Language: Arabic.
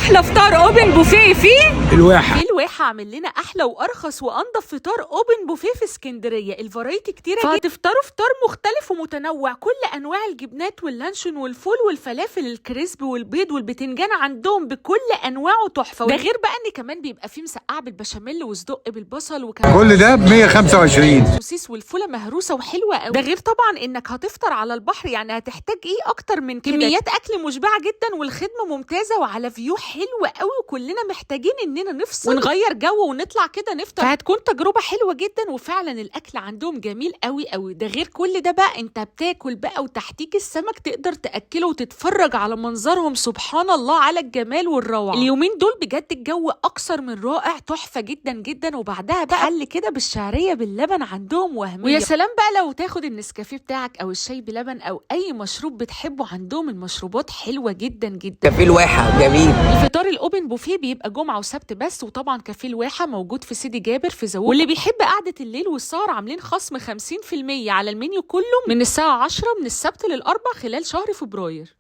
احلى فطار اوبن بوفيه فيه الواحة. في الواحة عامل لنا احلى وارخص وانضف فطار اوبن بوفيه في اسكندريه. الفرايتي كتيره جدا، فهتفطروا فطار مختلف ومتنوع. كل انواع الجبنات واللانشون والفول والفلافل الكريسب والبيض والبتنجان عندهم بكل انواعه تحفه. ده غير بقى ان كمان بيبقى فيه مسقعه بالبشاميل وصدق بالبصل وكمان كل ده ب 125. السوسيس والفوله مهروسه وحلوه قوي. ده غير طبعا انك هتفطر على البحر، يعني هتحتاج ايه اكتر من كده؟ كميات اكل مشبعه جدا والخدمه ممتازه وعلى فيو حلوه قوي، وكلنا محتاجين اننا نفصل ونغير جو ونطلع كده نفطر، فهتكون تجربه حلوه جدا. وفعلا الاكل عندهم جميل قوي قوي. ده غير كل ده بقى انت بتاكل بقى وتحتيك السمك تقدر تاكله وتتفرج على منظرهم. سبحان الله على الجمال والروعه. اليومين دول بجد الجو اكثر من رائع، تحفه جدا جدا. وبعدها بقى حل كده بالشعريه باللبن عندهم وهميه. ويا سلام بقى لو تاخد النسكافيه بتاعك او الشاي بلبن او اي مشروب بتحبه، عندهم المشروبات حلوه جدا جدا. كافيه الواحة جميل. الفطار الاوبن بوفيه بيبقى جمعه وسبت بس، وطبعا كافيه الواحة موجود في سيدي جابر في زوق. واللي بيحب قعده الليل والسهر عاملين خصم 50% على المنيو كله من الساعه 10 من السبت للاربع خلال شهر فبراير.